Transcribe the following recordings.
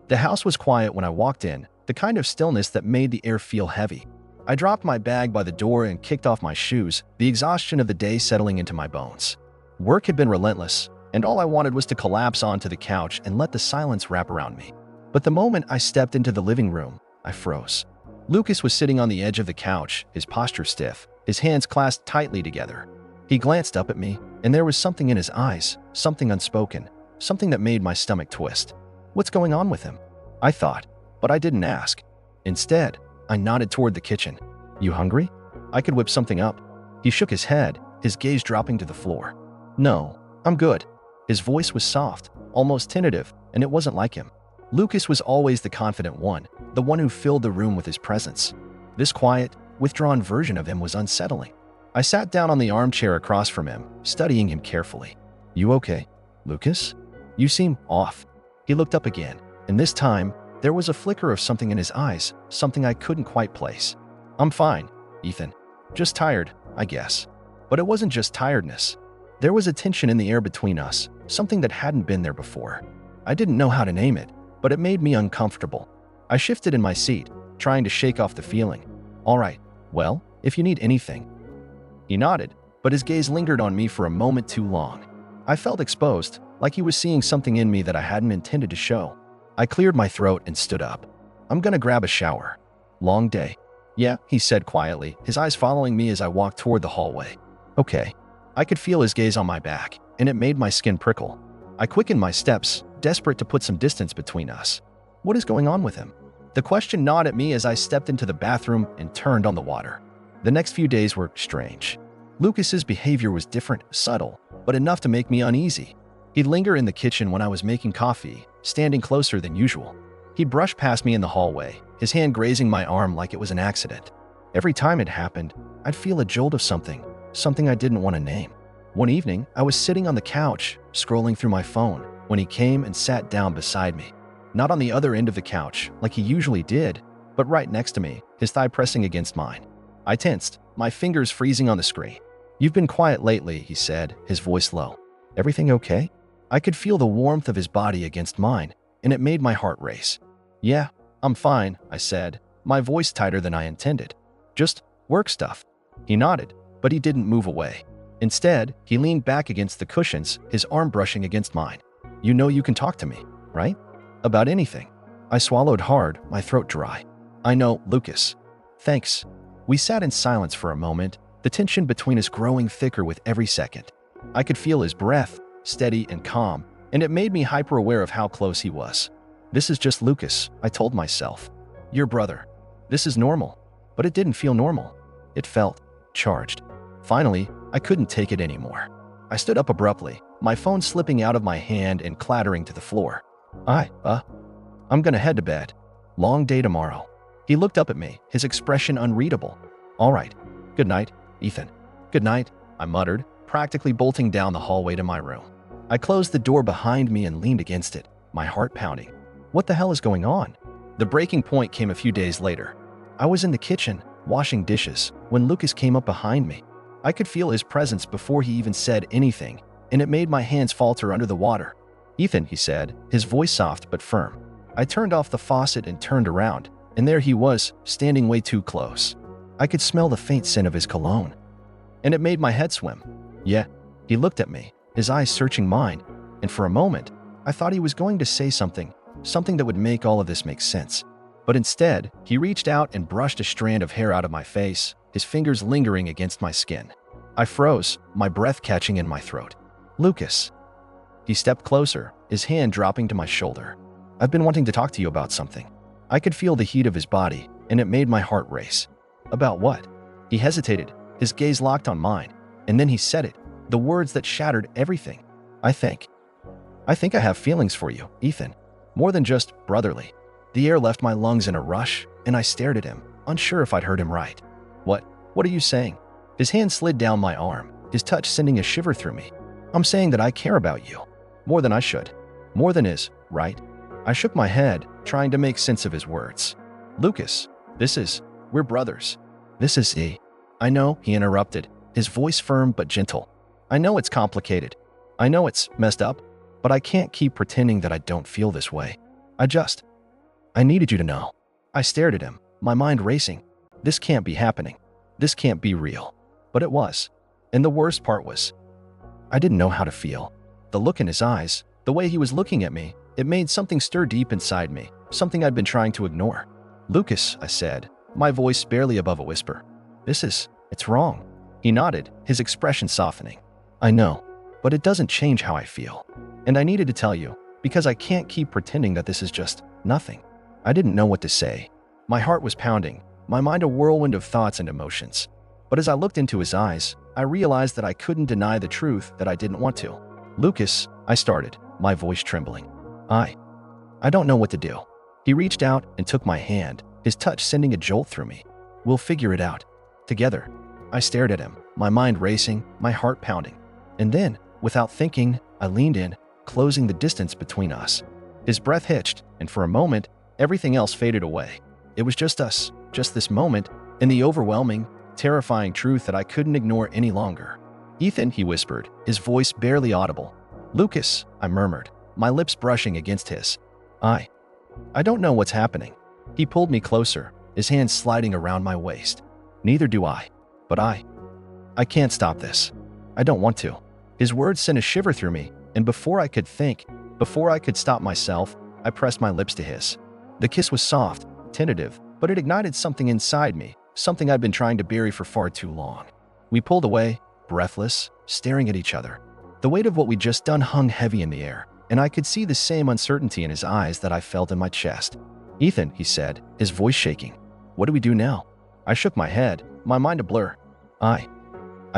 The house was quiet when I walked in, the kind of stillness that made the air feel heavy. I dropped my bag by the door and kicked off my shoes, the exhaustion of the day settling into my bones. Work had been relentless, and all I wanted was to collapse onto the couch and let the silence wrap around me. But the moment I stepped into the living room, I froze. Lucas was sitting on the edge of the couch, his posture stiff, his hands clasped tightly together. He glanced up at me, and there was something in his eyes, something unspoken, something that made my stomach twist. What's going on with him? I thought, but I didn't ask. Instead, I nodded toward the kitchen. You hungry? I could whip something up. He shook his head, his gaze dropping to the floor. No, I'm good. His voice was soft, almost tentative, and it wasn't like him. Lucas was always the confident one, the one who filled the room with his presence. This quiet, withdrawn version of him was unsettling. I sat down on the armchair across from him, studying him carefully. You okay, Lucas? You seem off. He looked up again, and this time, there was a flicker of something in his eyes, something I couldn't quite place. I'm fine, Ethan. Just tired, I guess. But it wasn't just tiredness. There was a tension in the air between us, something that hadn't been there before. I didn't know how to name it, but it made me uncomfortable. I shifted in my seat, trying to shake off the feeling. All right, well, if you need anything. He nodded, but his gaze lingered on me for a moment too long. I felt exposed, like he was seeing something in me that I hadn't intended to show. I cleared my throat and stood up. I'm gonna grab a shower. Long day. Yeah, he said quietly, his eyes following me as I walked toward the hallway. Okay. I could feel his gaze on my back, and it made my skin prickle. I quickened my steps, desperate to put some distance between us. What is going on with him? The question gnawed at me as I stepped into the bathroom and turned on the water. The next few days were strange. Lucas's behavior was different, subtle, but enough to make me uneasy. He'd linger in the kitchen when I was making coffee, standing closer than usual. He'd brush past me in the hallway, his hand grazing my arm like it was an accident. Every time it happened, I'd feel a jolt of something I didn't want to name. One evening, I was sitting on the couch, scrolling through my phone, when he came and sat down beside me. Not on the other end of the couch, like he usually did, but right next to me, his thigh pressing against mine. I tensed, my fingers freezing on the screen. You've been quiet lately, he said, his voice low. Everything okay? I could feel the warmth of his body against mine, and it made my heart race. Yeah, I'm fine, I said, my voice tighter than I intended. Just work stuff. He nodded, but he didn't move away. Instead, he leaned back against the cushions, his arm brushing against mine. You know you can talk to me, right? About anything. I swallowed hard, my throat dry. I know, Lucas. Thanks. We sat in silence for a moment, the tension between us growing thicker with every second. I could feel his breath, steady and calm, and it made me hyper-aware of how close he was. This is just Lucas, I told myself. Your brother. This is normal. But it didn't feel normal. It felt charged. Finally, I couldn't take it anymore. I stood up abruptly, my phone slipping out of my hand and clattering to the floor. I'm gonna head to bed. Long day tomorrow. He looked up at me, his expression unreadable. All right. Good night, Ethan. Good night, I muttered, practically bolting down the hallway to my room. I closed the door behind me and leaned against it, my heart pounding. What the hell is going on? The breaking point came a few days later. I was in the kitchen, washing dishes, when Lucas came up behind me. I could feel his presence before he even said anything, and it made my hands falter under the water. Ethan, he said, his voice soft but firm. I turned off the faucet and turned around, and there he was, standing way too close. I could smell the faint scent of his cologne, and it made my head swim. Yeah, he looked at me, his eyes searching mine, and for a moment, I thought he was going to say something that would make all of this make sense. But instead, he reached out and brushed a strand of hair out of my face, his fingers lingering against my skin. I froze, my breath catching in my throat. Lucas. He stepped closer, his hand dropping to my shoulder. I've been wanting to talk to you about something. I could feel the heat of his body, and it made my heart race. About what? He hesitated, his gaze locked on mine, and then he said it, the words that shattered everything. I think I have feelings for you, Ethan. More than just brotherly. The air left my lungs in a rush, and I stared at him, unsure if I'd heard him right. What are you saying? His hand slid down my arm, his touch sending a shiver through me. I'm saying that I care about you. More than I should. More than is, right? I shook my head, trying to make sense of his words. Lucas, we're brothers. This is I know, he interrupted, his voice firm but gentle. I know it's complicated. I know it's messed up, but I can't keep pretending that I don't feel this way. I needed you to know. I stared at him, my mind racing. This can't be happening. This can't be real. But it was. And the worst part was, I didn't know how to feel. The look in his eyes, the way he was looking at me, it made something stir deep inside me, something I'd been trying to ignore. "Lucas," I said, my voice barely above a whisper. It's wrong." He nodded, his expression softening. "I know, but it doesn't change how I feel. And I needed to tell you, because I can't keep pretending that this is just nothing." I didn't know what to say. My heart was pounding, my mind a whirlwind of thoughts and emotions. But as I looked into his eyes, I realized that I couldn't deny the truth that I didn't want to. "Lucas," I started, my voice trembling. I don't know what to do." He reached out and took my hand, his touch sending a jolt through me. "We'll figure it out. Together." I stared at him, my mind racing, my heart pounding. And then, without thinking, I leaned in, closing the distance between us. His breath hitched, and for a moment, everything else faded away. It was just us, just this moment, and the overwhelming, terrifying truth that I couldn't ignore any longer. "Ethan," he whispered, his voice barely audible. "Lucas," I murmured, my lips brushing against his. I don't know what's happening." He pulled me closer, his hands sliding around my waist. "Neither do I. But I can't stop this. I don't want to." His words sent a shiver through me, and before I could think, before I could stop myself, I pressed my lips to his. The kiss was soft, tentative, but it ignited something inside me, something I'd been trying to bury for far too long. We pulled away, breathless, staring at each other. The weight of what we'd just done hung heavy in the air, and I could see the same uncertainty in his eyes that I felt in my chest. "Ethan," he said, his voice shaking. "What do we do now?" I shook my head, my mind a blur. I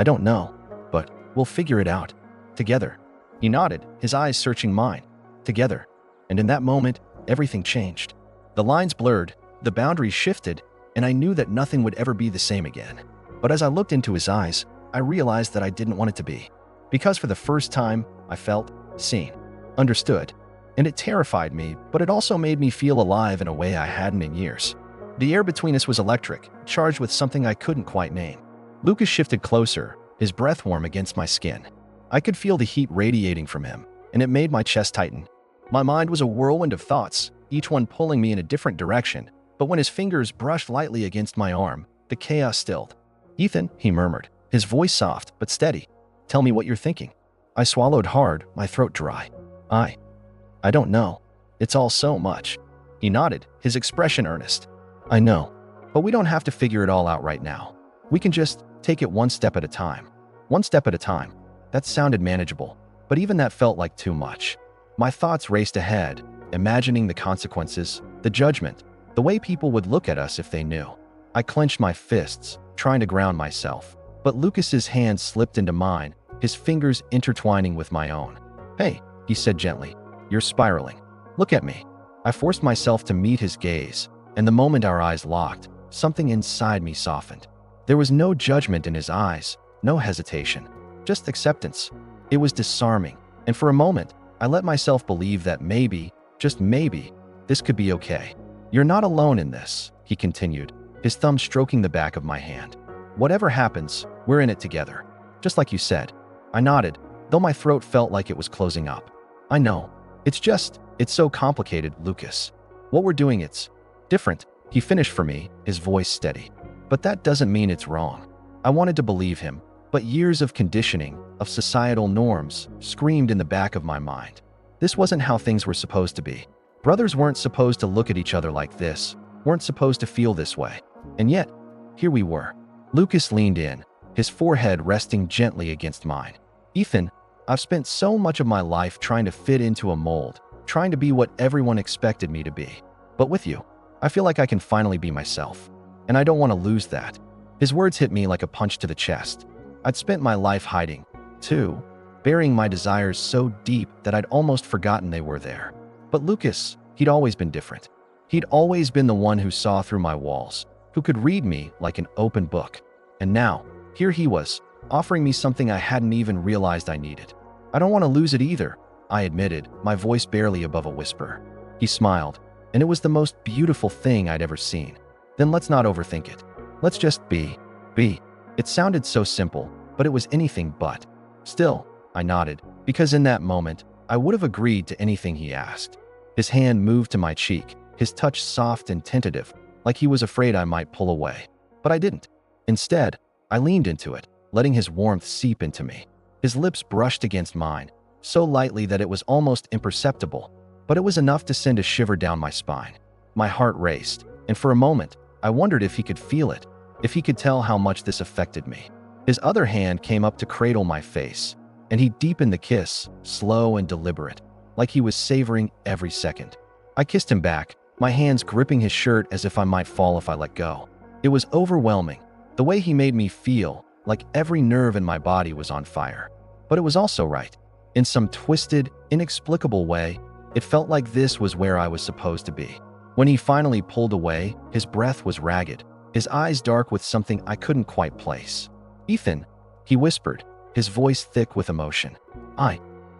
don't know, but we'll figure it out. Together." He nodded, his eyes searching mine. "Together." And in that moment, everything changed. The lines blurred, the boundaries shifted, and I knew that nothing would ever be the same again. But as I looked into his eyes, I realized that I didn't want it to be. Because for the first time, I felt seen, understood. And it terrified me, but it also made me feel alive in a way I hadn't in years. The air between us was electric, charged with something I couldn't quite name. Lucas shifted closer, his breath warm against my skin. I could feel the heat radiating from him, and it made my chest tighten. My mind was a whirlwind of thoughts, each one pulling me in a different direction, but when his fingers brushed lightly against my arm, the chaos stilled. "Ethan," he murmured, his voice soft but steady. "Tell me what you're thinking." I swallowed hard, my throat dry. I don't know. It's all so much." He nodded, his expression earnest. "I know, but we don't have to figure it all out right now. We can just take it one step at a time." One step at a time. That sounded manageable, but even that felt like too much. My thoughts raced ahead, imagining the consequences, the judgment, the way people would look at us if they knew. I clenched my fists, trying to ground myself, but Lucas's hand slipped into mine, his fingers intertwining with my own. "Hey," he said gently, "you're spiraling. Look at me." I forced myself to meet his gaze, and the moment our eyes locked, something inside me softened. There was no judgment in his eyes, no hesitation, just acceptance. It was disarming, and for a moment, I let myself believe that maybe, just maybe, this could be okay. "You're not alone in this," he continued, his thumb stroking the back of my hand. "Whatever happens, we're in it together. Just like you said." I nodded, though my throat felt like it was closing up. "I know. It's so complicated, Lucas. What we're doing, it's different," he finished for me, his voice steady. "But that doesn't mean it's wrong." I wanted to believe him, but years of conditioning, of societal norms, screamed in the back of my mind. This wasn't how things were supposed to be. Brothers weren't supposed to look at each other like this, weren't supposed to feel this way. And yet, here we were. Lucas leaned in, his forehead resting gently against mine. "Ethan, I've spent so much of my life trying to fit into a mold, trying to be what everyone expected me to be. But with you, I feel like I can finally be myself. And I don't want to lose that." His words hit me like a punch to the chest. I'd spent my life hiding, too, burying my desires so deep that I'd almost forgotten they were there. But Lucas, he'd always been different. He'd always been the one who saw through my walls, who could read me like an open book. And now, here he was, offering me something I hadn't even realized I needed. "I don't want to lose it either," I admitted, my voice barely above a whisper. He smiled, and it was the most beautiful thing I'd ever seen. "Then let's not overthink it. Let's just be. It sounded so simple, but it was anything but. "Still," I nodded, because in that moment, I would have agreed to anything he asked. His hand moved to my cheek, his touch soft and tentative, like he was afraid I might pull away. But I didn't. Instead, I leaned into it, letting his warmth seep into me. His lips brushed against mine, so lightly that it was almost imperceptible, but it was enough to send a shiver down my spine. My heart raced, and for a moment, I wondered if he could feel it, if he could tell how much this affected me. His other hand came up to cradle my face, and he deepened the kiss, slow and deliberate, like he was savoring every second. I kissed him back, my hands gripping his shirt as if I might fall if I let go. It was overwhelming, the way he made me feel, like every nerve in my body was on fire. But it was also right. In some twisted, inexplicable way, it felt like this was where I was supposed to be. When he finally pulled away, his breath was ragged, his eyes dark with something I couldn't quite place. "Ethan," he whispered, his voice thick with emotion.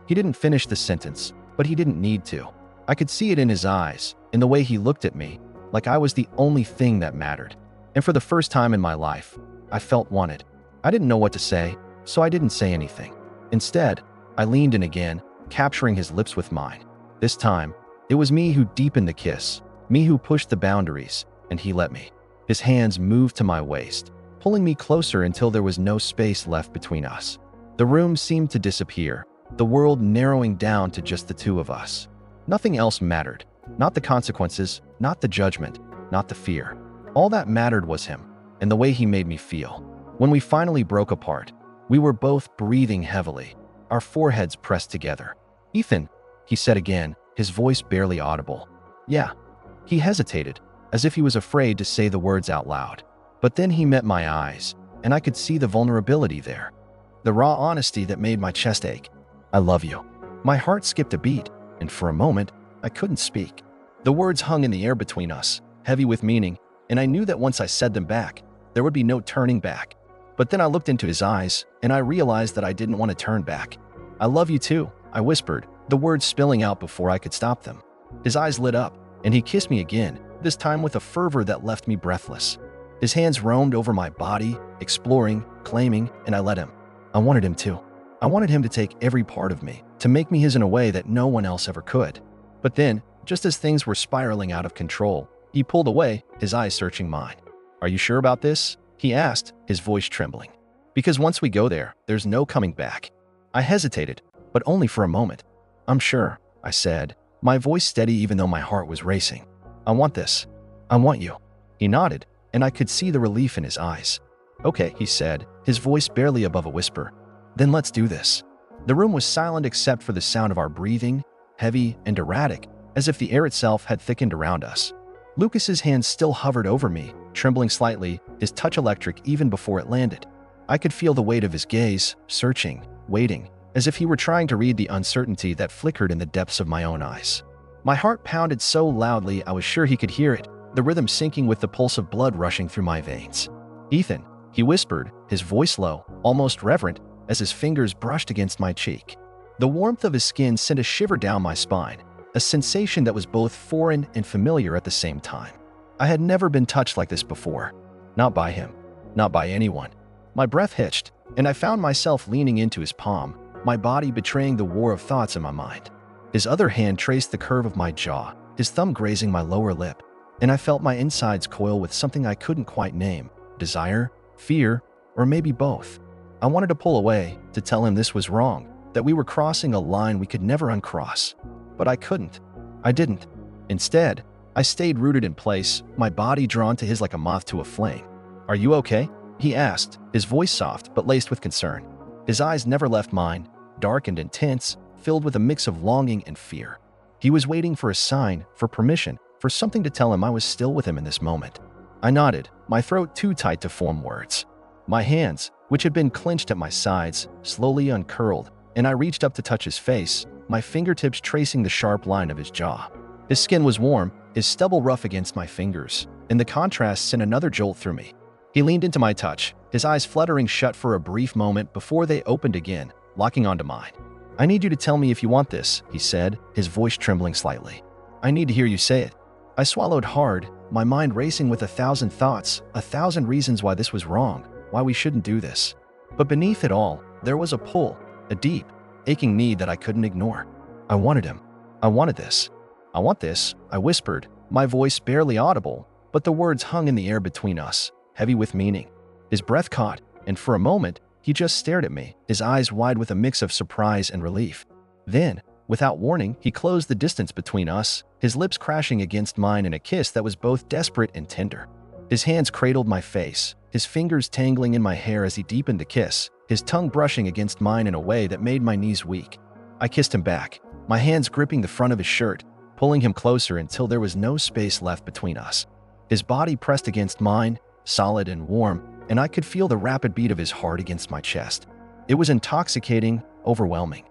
He didn't finish the sentence, but he didn't need to. I could see it in his eyes, in the way he looked at me, like I was the only thing that mattered. And for the first time in my life, I felt wanted. I didn't know what to say, so I didn't say anything. Instead, I leaned in again, capturing his lips with mine. This time, it was me who deepened the kiss, me who pushed the boundaries, and he let me. His hands moved to my waist, pulling me closer until there was no space left between us. The room seemed to disappear, the world narrowing down to just the two of us. Nothing else mattered. Not the consequences, not the judgment, not the fear. All that mattered was him, and the way he made me feel. When we finally broke apart, we were both breathing heavily, our foreheads pressed together. "Ethan," he said again, his voice barely audible. "Yeah." He hesitated, as if he was afraid to say the words out loud. But then he met my eyes, and I could see the vulnerability there. The raw honesty that made my chest ache. "I love you." My heart skipped a beat, and for a moment, I couldn't speak. The words hung in the air between us, heavy with meaning, and I knew that once I said them back, there would be no turning back. But then I looked into his eyes, and I realized that I didn't want to turn back. "I love you too," I whispered, the words spilling out before I could stop them. His eyes lit up, and he kissed me again, this time with a fervor that left me breathless. His hands roamed over my body, exploring, claiming, and I let him. I wanted him too. I wanted him to take every part of me, to make me his in a way that no one else ever could. But then, just as things were spiraling out of control, he pulled away, his eyes searching mine. "Are you sure about this?" he asked, his voice trembling. "Because once we go there, there's no coming back." I hesitated, but only for a moment. "I'm sure," I said, my voice steady even though my heart was racing. "I want this. I want you." He nodded, and I could see the relief in his eyes. "Okay," he said, his voice barely above a whisper. "Then let's do this." The room was silent except for the sound of our breathing, heavy and erratic, as if the air itself had thickened around us. Lucas's hand still hovered over me, trembling slightly, his touch electric even before it landed. I could feel the weight of his gaze, searching, waiting, as if he were trying to read the uncertainty that flickered in the depths of my own eyes. My heart pounded so loudly I was sure he could hear it, the rhythm syncing with the pulse of blood rushing through my veins. "Ethan," he whispered, his voice low, almost reverent, as his fingers brushed against my cheek. The warmth of his skin sent a shiver down my spine, a sensation that was both foreign and familiar at the same time. I had never been touched like this before. Not by him. Not by anyone. My breath hitched, and I found myself leaning into his palm, my body betraying the war of thoughts in my mind. His other hand traced the curve of my jaw, his thumb grazing my lower lip, and I felt my insides coil with something I couldn't quite name. Desire, fear, or maybe both. I wanted to pull away, to tell him this was wrong, that we were crossing a line we could never uncross. But I couldn't. I didn't. Instead, I stayed rooted in place, my body drawn to his like a moth to a flame. "Are you okay?" he asked, his voice soft but laced with concern. His eyes never left mine, dark and intense, filled with a mix of longing and fear. He was waiting for a sign, for permission, for something to tell him I was still with him in this moment. I nodded, my throat too tight to form words. My hands, which had been clenched at my sides, slowly uncurled, and I reached up to touch his face, my fingertips tracing the sharp line of his jaw. His skin was warm, his stubble rough against my fingers, and the contrast sent another jolt through me. He leaned into my touch, his eyes fluttering shut for a brief moment before they opened again, locking onto mine. "I need you to tell me if you want this," he said, his voice trembling slightly. "I need to hear you say it." I swallowed hard, my mind racing with 1,000 thoughts, 1,000 reasons why this was wrong, why we shouldn't do this. But beneath it all, there was a pull, a deep, aching need that I couldn't ignore. I wanted him. I wanted this. "I want this," I whispered, my voice barely audible, but the words hung in the air between us, heavy with meaning. His breath caught, and for a moment, he just stared at me, his eyes wide with a mix of surprise and relief. Then, without warning, he closed the distance between us, his lips crashing against mine in a kiss that was both desperate and tender. His hands cradled my face, his fingers tangling in my hair as he deepened the kiss, his tongue brushing against mine in a way that made my knees weak. I kissed him back, my hands gripping the front of his shirt, pulling him closer until there was no space left between us. His body pressed against mine, solid and warm, and I could feel the rapid beat of his heart against my chest. It was intoxicating, overwhelming.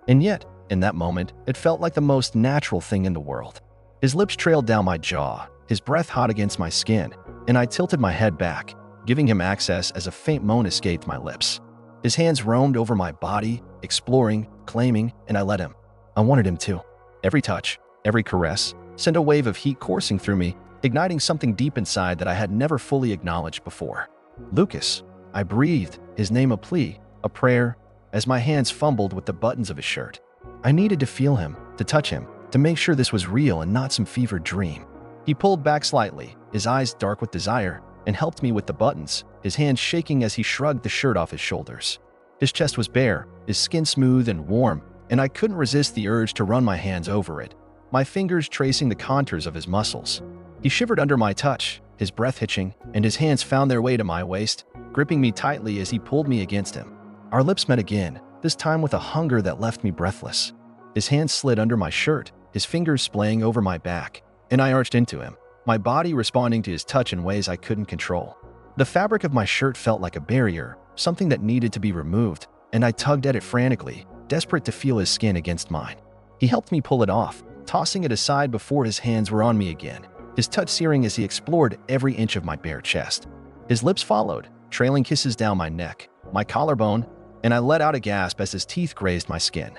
And yet, in that moment, it felt like the most natural thing in the world. His lips trailed down my jaw, his breath hot against my skin, and I tilted my head back, giving him access as a faint moan escaped my lips. His hands roamed over my body, exploring, claiming, and I let him. I wanted him to. Every touch, every caress, sent a wave of heat coursing through me, igniting something deep inside that I had never fully acknowledged before. Lucas, I breathed, his name a plea, a prayer, as my hands fumbled with the buttons of his shirt. I needed to feel him, to touch him, to make sure this was real and not some fevered dream. He pulled back slightly, his eyes dark with desire, and helped me with the buttons, his hands shaking as he shrugged the shirt off his shoulders. His chest was bare, his skin smooth and warm, and I couldn't resist the urge to run my hands over it, my fingers tracing the contours of his muscles. He shivered under my touch, his breath hitching, and his hands found their way to my waist, gripping me tightly as he pulled me against him. Our lips met again, this time with a hunger that left me breathless. His hands slid under my shirt, his fingers splaying over my back, and I arched into him, my body responding to his touch in ways I couldn't control. The fabric of my shirt felt like a barrier, something that needed to be removed, and I tugged at it frantically, desperate to feel his skin against mine. He helped me pull it off, tossing it aside before his hands were on me again, his touch searing as he explored every inch of my bare chest. His lips followed, trailing kisses down my neck, my collarbone, and I let out a gasp as his teeth grazed my skin.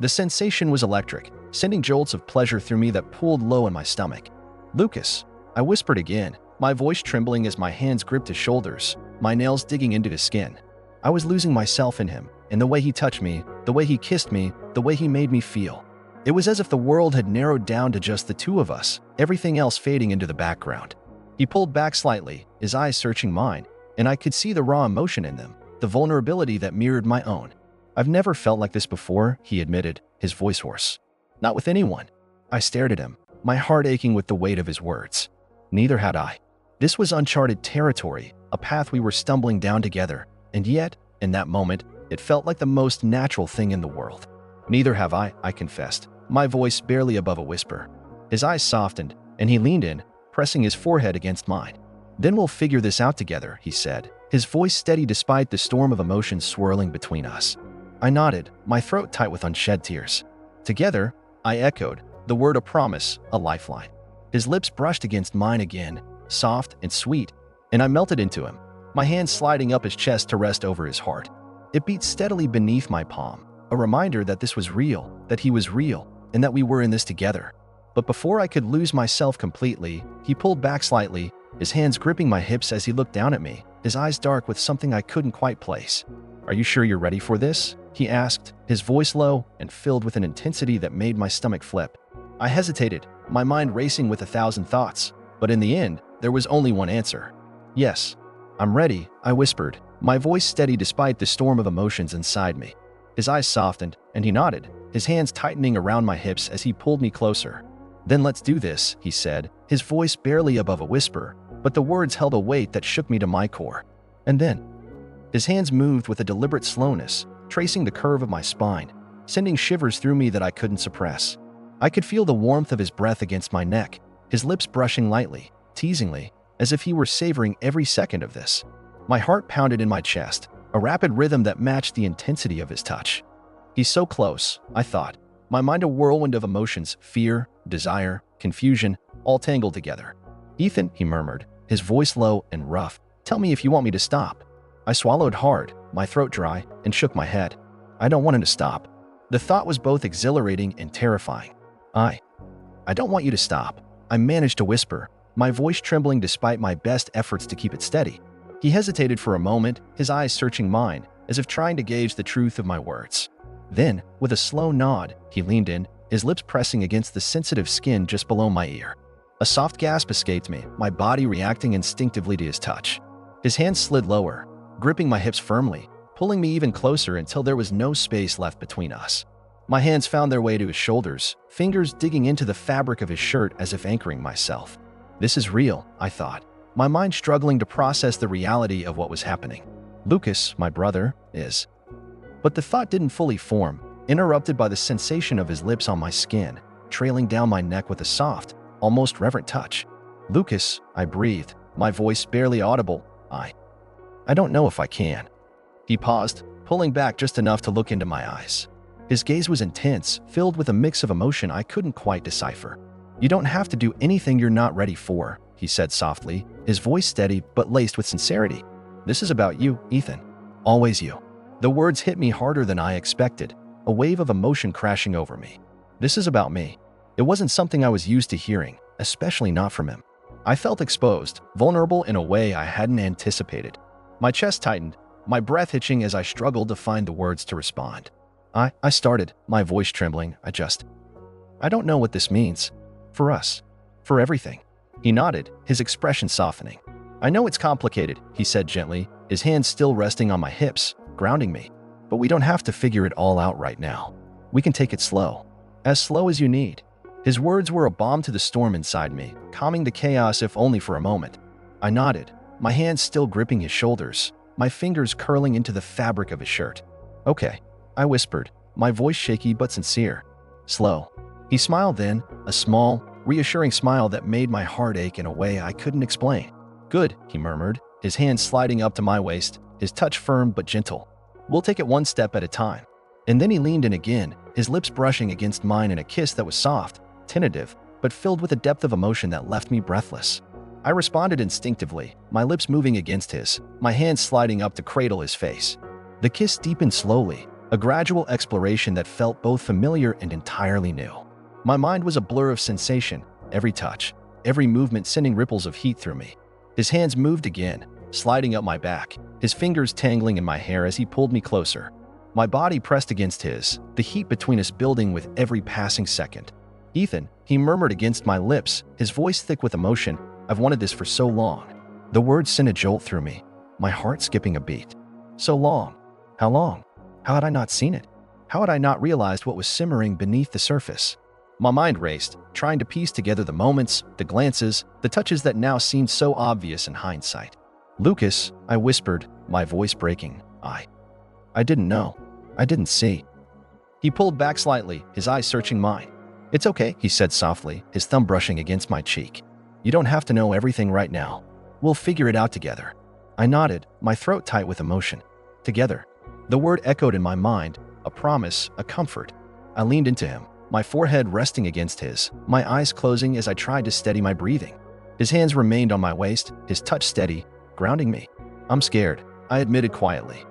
The sensation was electric, sending jolts of pleasure through me that pooled low in my stomach. "Lucas," I whispered again, my voice trembling as my hands gripped his shoulders, my nails digging into his skin. I was losing myself in him, in the way he touched me, the way he kissed me, the way he made me feel. It was as if the world had narrowed down to just the two of us, everything else fading into the background. He pulled back slightly, his eyes searching mine, and I could see the raw emotion in them, the vulnerability that mirrored my own. "I've never felt like this before," he admitted, his voice hoarse. "Not with anyone." I stared at him, my heart aching with the weight of his words. Neither had I. This was uncharted territory, a path we were stumbling down together, and yet, in that moment, it felt like the most natural thing in the world. "Neither have I confessed, my voice barely above a whisper. His eyes softened, and he leaned in, pressing his forehead against mine. "Then we'll figure this out together," he said, his voice steady despite the storm of emotions swirling between us. I nodded, my throat tight with unshed tears. "Together," I echoed, the word a promise, a lifeline. His lips brushed against mine again, soft and sweet, and I melted into him, my hands sliding up his chest to rest over his heart. It beat steadily beneath my palm, a reminder that this was real, that he was real, and that we were in this together. But before I could lose myself completely, he pulled back slightly, his hands gripping my hips as he looked down at me, his eyes dark with something I couldn't quite place. "Are you sure you're ready for this?" he asked, his voice low and filled with an intensity that made my stomach flip. I hesitated, my mind racing with 1,000 thoughts, but in the end, there was only one answer. "Yes, I'm ready," I whispered, my voice steady despite the storm of emotions inside me. His eyes softened, and he nodded, his hands tightening around my hips as he pulled me closer. "Then let's do this," he said, his voice barely above a whisper, but the words held a weight that shook me to my core. And then, his hands moved with a deliberate slowness, tracing the curve of my spine, sending shivers through me that I couldn't suppress. I could feel the warmth of his breath against my neck, his lips brushing lightly, teasingly, as if he were savoring every second of this. My heart pounded in my chest, a rapid rhythm that matched the intensity of his touch. He's so close, I thought, my mind a whirlwind of emotions, fear, desire, confusion, all tangled together. "Ethan," he murmured, his voice low and rough, "tell me if you want me to stop." I swallowed hard, my throat dry, and shook my head. I don't want him to stop. The thought was both exhilarating and terrifying. I don't want you to stop," I managed to whisper, my voice trembling despite my best efforts to keep it steady. He hesitated for a moment, his eyes searching mine, as if trying to gauge the truth of my words. Then, with a slow nod, he leaned in, his lips pressing against the sensitive skin just below my ear. A soft gasp escaped me, my body reacting instinctively to his touch. His hand slid lower, gripping my hips firmly, pulling me even closer until there was no space left between us. My hands found their way to his shoulders, fingers digging into the fabric of his shirt as if anchoring myself. This is real, I thought, my mind struggling to process the reality of what was happening. Lucas, my brother, is. But the thought didn't fully form, interrupted by the sensation of his lips on my skin, trailing down my neck with a soft, almost reverent touch. Lucas, I breathed, my voice barely audible. I don't know if I can. He paused, pulling back just enough to look into my eyes. His gaze was intense, filled with a mix of emotion I couldn't quite decipher. You don't have to do anything you're not ready for, he said softly, his voice steady but laced with sincerity. This is about you, Ethan. Always you. The words hit me harder than I expected, a wave of emotion crashing over me. This is about me. It wasn't something I was used to hearing, especially not from him. I felt exposed, vulnerable in a way I hadn't anticipated. My chest tightened, my breath hitching as I struggled to find the words to respond. I started, my voice trembling. I don't know what this means. For us. For everything. He nodded, his expression softening. I know it's complicated, he said gently, his hands still resting on my hips, grounding me. But we don't have to figure it all out right now. We can take it slow. As slow as you need. His words were a balm to the storm inside me, calming the chaos if only for a moment. I nodded, my hands still gripping his shoulders, my fingers curling into the fabric of his shirt. Okay, I whispered, my voice shaky but sincere. Slow. He smiled then, a small, reassuring smile that made my heart ache in a way I couldn't explain. Good, he murmured, his hand sliding up to my waist, his touch firm but gentle. We'll take it one step at a time. And then he leaned in again, his lips brushing against mine in a kiss that was soft, tentative, but filled with a depth of emotion that left me breathless. I responded instinctively, my lips moving against his, my hands sliding up to cradle his face. The kiss deepened slowly, a gradual exploration that felt both familiar and entirely new. My mind was a blur of sensation, every touch, every movement sending ripples of heat through me. His hands moved again, sliding up my back, his fingers tangling in my hair as he pulled me closer. My body pressed against his, the heat between us building with every passing second. Ethan, he murmured against my lips, his voice thick with emotion. I've wanted this for so long. The words sent a jolt through me, my heart skipping a beat. So long. How long? How had I not seen it? How had I not realized what was simmering beneath the surface? My mind raced, trying to piece together the moments, the glances, the touches that now seemed so obvious in hindsight. Lucas, I whispered, my voice breaking. I didn't know. I didn't see. He pulled back slightly, his eyes searching mine. It's okay, he said softly, his thumb brushing against my cheek. You don't have to know everything right now. We'll figure it out together. I nodded, my throat tight with emotion. Together. The word echoed in my mind, a promise, a comfort. I leaned into him, my forehead resting against his, my eyes closing as I tried to steady my breathing. His hands remained on my waist, his touch steady, grounding me. I'm scared, I admitted quietly.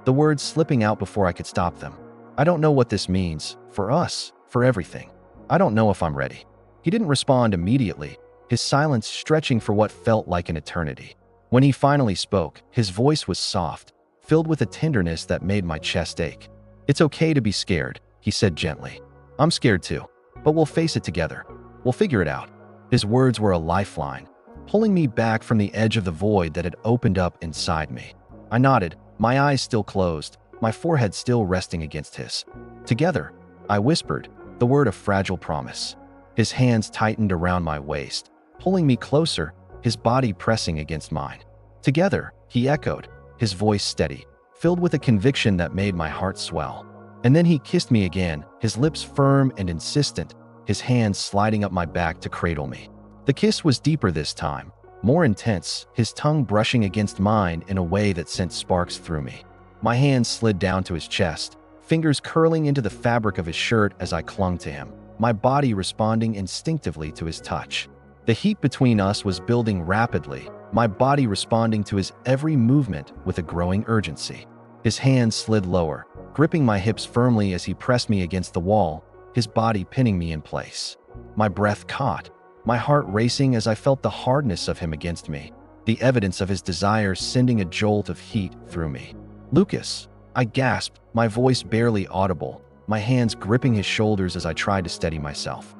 The words slipping out before I could stop them. I don't know what this means, for us, for everything. I don't know if I'm ready. He didn't respond immediately, his silence stretching for what felt like an eternity. When he finally spoke, his voice was soft, filled with a tenderness that made my chest ache. It's okay to be scared, he said gently. I'm scared too, but we'll face it together. We'll figure it out. His words were a lifeline, pulling me back from the edge of the void that had opened up inside me. I nodded, my eyes still closed, my forehead still resting against his. Together, I whispered, the word of fragile promise. His hands tightened around my waist, pulling me closer, his body pressing against mine. Together, he echoed, his voice steady, filled with a conviction that made my heart swell. And then he kissed me again, his lips firm and insistent, his hands sliding up my back to cradle me. The kiss was deeper this time, more intense, his tongue brushing against mine in a way that sent sparks through me. My hands slid down to his chest, fingers curling into the fabric of his shirt as I clung to him, my body responding instinctively to his touch. The heat between us was building rapidly, my body responding to his every movement with a growing urgency. His hands slid lower, gripping my hips firmly as he pressed me against the wall, his body pinning me in place. My breath caught, my heart racing as I felt the hardness of him against me, the evidence of his desire sending a jolt of heat through me. Lucas, I gasped, my voice barely audible, my hands gripping his shoulders as I tried to steady myself.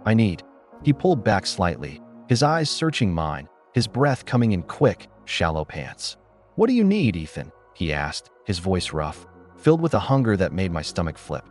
I need. He pulled back slightly, his eyes searching mine, his breath coming in quick, shallow pants. "What do you need, Ethan?" he asked, his voice rough, filled with a hunger that made my stomach flip.